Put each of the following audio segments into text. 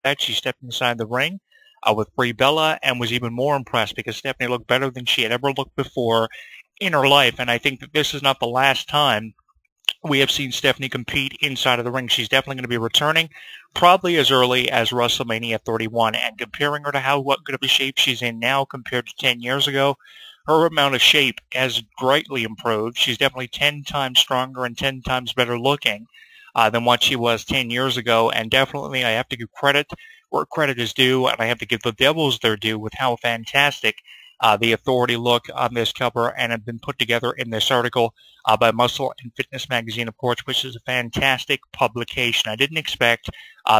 that, she stepped inside the ring with Brie Bella and was even more impressed because Stephanie looked better than she had ever looked before in her life. And I think that this is not the last time we have seen Stephanie compete inside of the ring. She's definitely going to be returning probably as early as WrestleMania 31. And comparing her to what good of a shape she's in now compared to 10 years ago, her amount of shape has greatly improved. She's definitely 10 times stronger and 10 times better looking than what she was 10 years ago. And definitely I have to give credit where credit is due, and I have to give the Devils their due with how fantastic the Authority look on this cover and have been put together in this article by Muscle and Fitness Magazine, of course, which is a fantastic publication. I didn't expect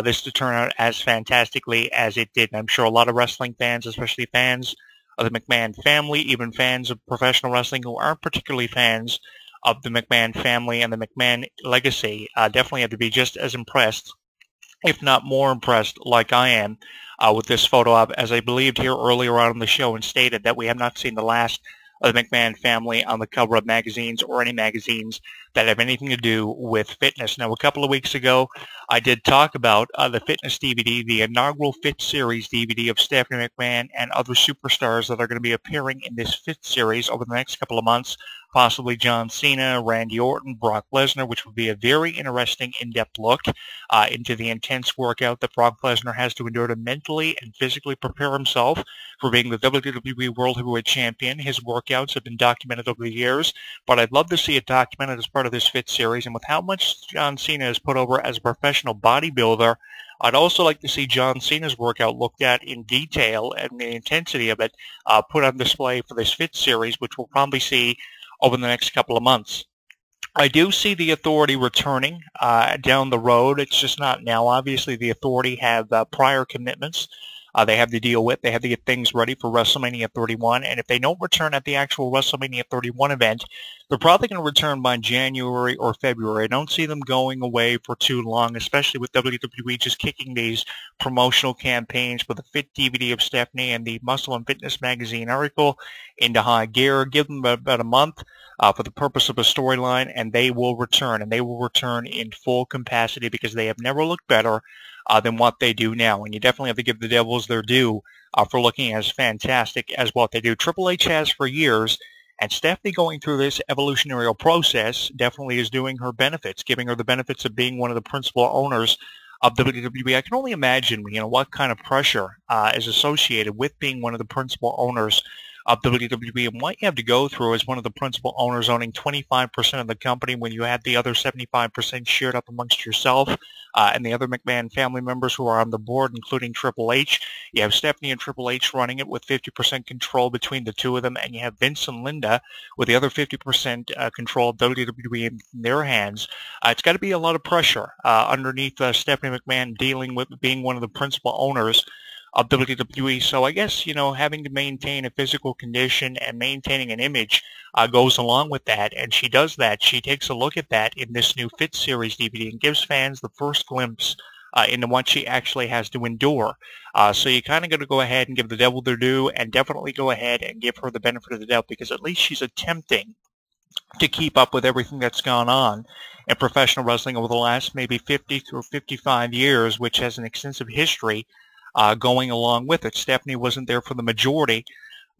this to turn out as fantastically as it did. And I'm sure a lot of wrestling fans, especially fans of the McMahon family, even fans of professional wrestling who aren't particularly fans of the McMahon family and the McMahon legacy, definitely have to be just as impressed, if not more impressed, like I am, with this photo op, as I believed here earlier on in the show and stated that we have not seen the last of the McMahon family on the cover of magazines or any magazines that have anything to do with fitness. Now, a couple of weeks ago, I did talk about the fitness DVD, the inaugural Fit Series DVD of Stephanie McMahon and other superstars that are going to be appearing in this Fit Series over the next couple of months, possibly John Cena, Randy Orton, Brock Lesnar, which would be a very interesting in-depth look into the intense workout that Brock Lesnar has to endure to mentally and physically prepare himself for being the WWE World Heavyweight Champion. His workouts have been documented over the years, but I'd love to see it documented as part of this Fit Series. And with how much John Cena has put over as a professional bodybuilder, I'd also like to see John Cena's workout looked at in detail and the intensity of it put on display for this Fit Series, which we'll probably see over the next couple of months. I do see the Authority returning down the road. It's just not now. Obviously, the Authority have prior commitments they have to deal with. They have to get things ready for WrestleMania 31. And if they don't return at the actual WrestleMania 31 event, they're probably going to return by January or February. I don't see them going away for too long, especially with WWE just kicking these promotional campaigns for the Fit DVD of Stephanie and the Muscle and Fitness Magazine article into high gear. Give them about a month for the purpose of a storyline, and they will return. And they will return in full capacity because they have never looked better than what they do now. And you definitely have to give the Devils their due for looking as fantastic as what they do. Triple H has for years, and Stephanie going through this evolutionary process definitely is doing her benefits, giving her the benefits of being one of the principal owners of WWE. I can only imagine, what kind of pressure is associated with being one of the principal owners of WWE and what you have to go through as one of the principal owners owning 25% of the company when you have the other 75% shared up amongst yourself and the other McMahon family members who are on the board, including Triple H. You have Stephanie and Triple H running it with 50% control between the two of them, and you have Vince and Linda with the other 50% control of WWE in their hands. It's got to be a lot of pressure underneath Stephanie McMahon dealing with being one of the principal owners of WWE. So I guess, having to maintain a physical condition and maintaining an image goes along with that. And she does that. She takes a look at that in this new Fit Series DVD and gives fans the first glimpse into what she actually has to endure. So you kind of got to go ahead and give the devil their due and definitely go ahead and give her the benefit of the doubt because at least she's attempting to keep up with everything that's gone on in professional wrestling over the last maybe 50 through 55 years, which has an extensive history going along with it. Stephanie wasn't there for the majority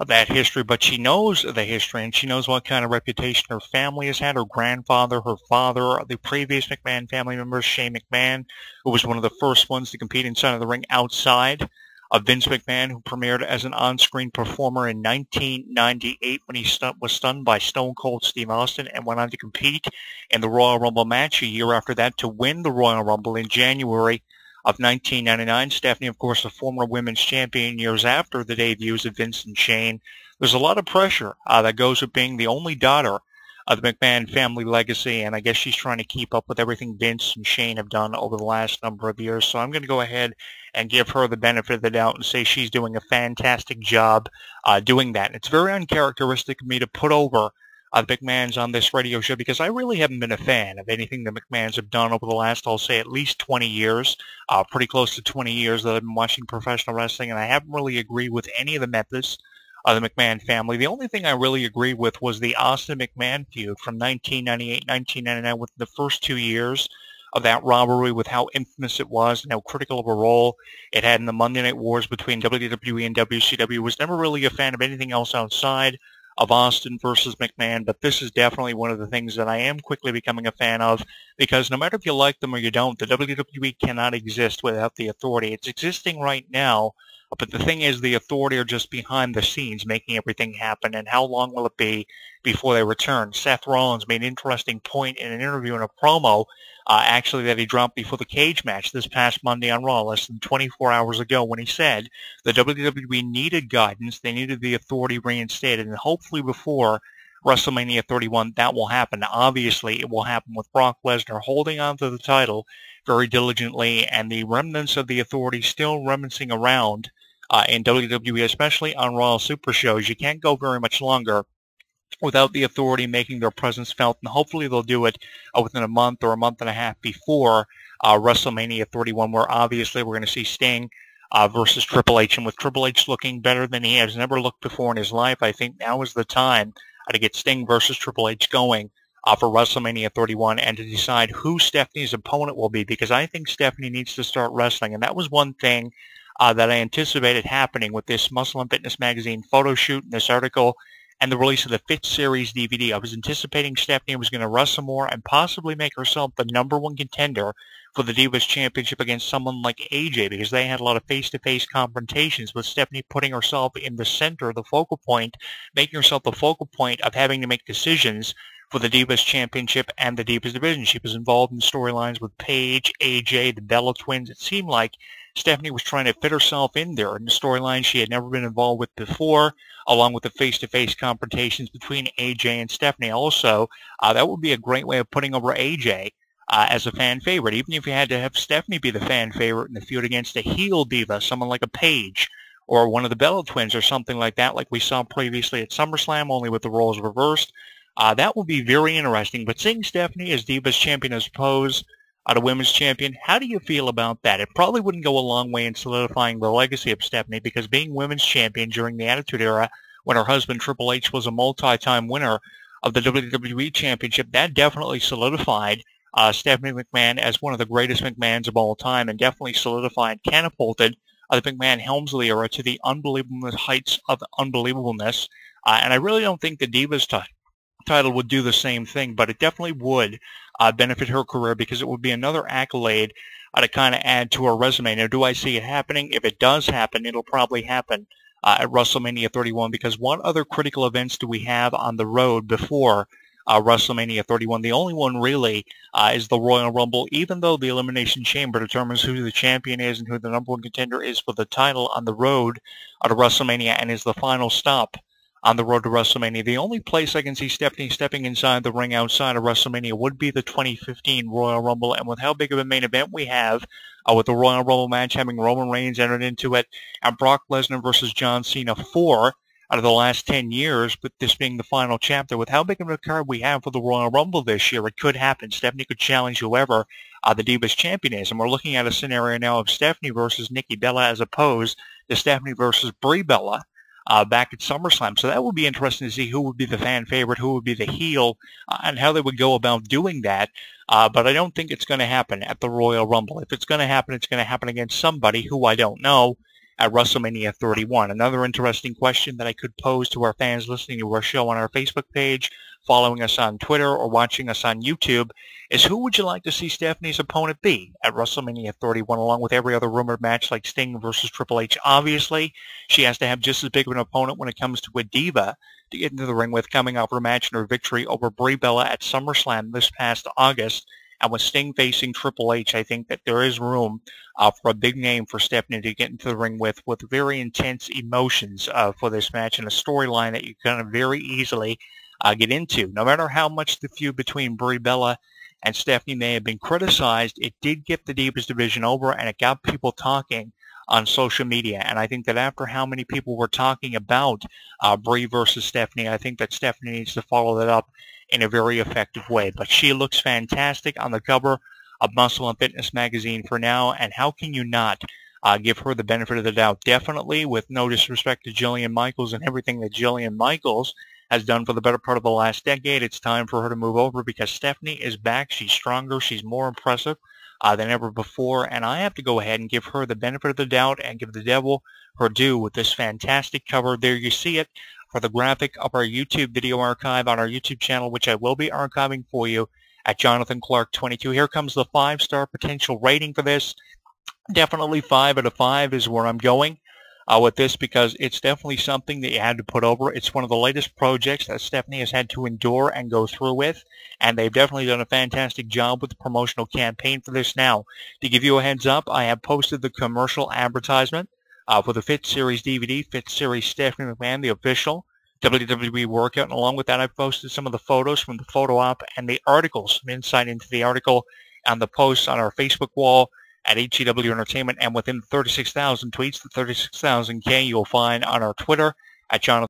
of that history, but she knows the history, and she knows what kind of reputation her family has had, her grandfather, her father, the previous McMahon family members, Shane McMahon, who was one of the first ones to compete inside of the ring outside of Vince McMahon, who premiered as an on-screen performer in 1998 when he was stunned by Stone Cold Steve Austin and went on to compete in the Royal Rumble match a year after that to win the Royal Rumble in January of 1999. Stephanie, of course, a former women's champion years after the debuts of Vince and Shane. There's a lot of pressure that goes with being the only daughter of the McMahon family legacy, and I guess she's trying to keep up with everything Vince and Shane have done over the last number of years. So I'm going to go ahead and give her the benefit of the doubt and say she's doing a fantastic job doing that. And it's very uncharacteristic of me to put over the McMahons on this radio show because I really haven't been a fan of anything the McMahons have done over the last, I'll say, at least 20 years, pretty close to 20 years that I've been watching professional wrestling, and I haven't really agreed with any of the methods of the McMahon family. The only thing I really agreed with was the Austin McMahon feud from 1998-1999 with the first 2 years of that rivalry with how infamous it was and how critical of a role it had in the Monday Night Wars between WWE and WCW. Was never really a fan of anything else outside of Austin versus McMahon, but this is definitely one of the things that I am quickly becoming a fan of, because no matter if you like them or you don't, the WWE cannot exist without the Authority. It's existing right now, but the thing is, the Authority are just behind the scenes making everything happen, and how long will it be before they return? Seth Rollins made an interesting point in an interview and a promo, actually, that he dropped before the cage match this past Monday on Raw, less than 24 hours ago, when he said the WWE needed guidance, they needed the Authority reinstated, and hopefully before WrestleMania 31, that will happen. Obviously, it will happen with Brock Lesnar holding on to the title very diligently, and the remnants of the Authority still reminiscing around in WWE, especially on Raw Super shows. You can't go very much longer without the Authority making their presence felt, and hopefully they'll do it within a month or a month and a half before WrestleMania 31, where obviously we're going to see Sting versus Triple H, and with Triple H looking better than he has never looked before in his life, I think now is the time to get Sting versus Triple H going for WrestleMania 31 and to decide who Stephanie's opponent will be, because I think Stephanie needs to start wrestling, and that was one thing that I anticipated happening with this Muscle and Fitness magazine photo shoot and this article and the release of the Fit Series DVD. I was anticipating Stephanie was going to wrestle more and possibly make herself the #1 contender for the Divas Championship against someone like AJ, because they had a lot of face-to-face confrontations with Stephanie putting herself in the center, the focal point, making herself the focal point of having to make decisions for the Divas Championship and the Divas Division. She was involved in storylines with Paige, AJ, the Bella Twins. It seemed like Stephanie was trying to fit herself in there in the storyline she had never been involved with before, along with the face-to-face confrontations between AJ and Stephanie. Also, that would be a great way of putting over AJ as a fan favorite, even if you had to have Stephanie be the fan favorite in the feud against a heel diva, someone like a Paige or one of the Bella Twins or something like that, like we saw previously at SummerSlam, only with the roles reversed. That would be very interesting. But seeing Stephanie as Divas Champion as opposed to Women's Champion, how do you feel about that? It probably wouldn't go a long way in solidifying the legacy of Stephanie, because being Women's Champion during the Attitude Era, when her husband Triple H was a multi-time winner of the WWE Championship, that definitely solidified Stephanie McMahon as one of the greatest McMahons of all time, and definitely solidified, catapulted the McMahon-Helmsley era to the unbelievable heights of unbelievableness. And I really don't think the Divas title would do the same thing, but it definitely would benefit her career, because it would be another accolade to kind of add to her resume. Now, do I see it happening? If it does happen, it'll probably happen at WrestleMania 31, because what other critical events do we have on the road before WrestleMania 31? The only one really is the Royal Rumble, even though the Elimination Chamber determines who the champion is and who the #1 contender is for the title on the road to WrestleMania, and is the final stop on the road to WrestleMania. The only place I can see Stephanie stepping inside the ring outside of WrestleMania would be the 2015 Royal Rumble, and with how big of a main event we have with the Royal Rumble match having Roman Reigns entered into it, and Brock Lesnar versus John Cena, 4 out of the last 10 years, but this being the final chapter, with how big of a card we have for the Royal Rumble this year, it could happen. Stephanie could challenge whoever the Divas Champion is, and we're looking at a scenario now of Stephanie versus Nikki Bella as opposed to Stephanie versus Brie Bella back at SummerSlam. So that would be interesting to see who would be the fan favorite, who would be the heel, and how they would go about doing that. But I don't think it's going to happen at the Royal Rumble. If it's going to happen, it's going to happen against somebody who I don't know at WrestleMania 31. Another interesting question that I could pose to our fans listening to our show on our Facebook page, following us on Twitter, or watching us on YouTube is, who would you like to see Stephanie's opponent be at WrestleMania 31, along with every other rumored match like Sting versus Triple H? Obviously, she has to have just as big of an opponent when it comes to a diva to get into the ring with, coming off her match and her victory over Brie Bella at SummerSlam this past August. And with Sting facing Triple H, I think that there is room for a big name for Stephanie to get into the ring with very intense emotions for this match, and a storyline that you can very easily get into. No matter how much the feud between Brie Bella and Stephanie may have been criticized, it did get the Divas division over, and it got people talking on social media. And I think that after how many people were talking about Brie versus Stephanie, I think that Stephanie needs to follow that up in a very effective way. But she looks fantastic on the cover of Muscle and Fitness magazine for now, and how can you not give her the benefit of the doubt? Definitely, with no disrespect to Jillian Michaels and everything that Jillian Michaels has done for the better part of the last decade. It's time for her to move over because Stephanie is back. She's stronger. She's more impressive than ever before. And I have to go ahead and give her the benefit of the doubt and give the devil her due with this fantastic cover. There you see it for the graphic of our YouTube video archive on our YouTube channel, which I will be archiving for you at Jonathan Clarke 22. Here comes the 5-star potential rating for this. Definitely 5 out of 5 is where I'm going with this because it's definitely something that you had to put over. It's one of the latest projects that Stephanie has had to endure and go through with, and they've definitely done a fantastic job with the promotional campaign for this. Now, to give you a heads up, I have posted the commercial advertisement for the Fit Series DVD, Fit Series Stephanie McMahon, the official WWE workout, and along with that, I've posted some of the photos from the photo op and the articles, some insight into the article and the posts on our Facebook wall at HEW Entertainment, and within 36,000 tweets, the 36,000K, you'll find on our Twitter at Jonathan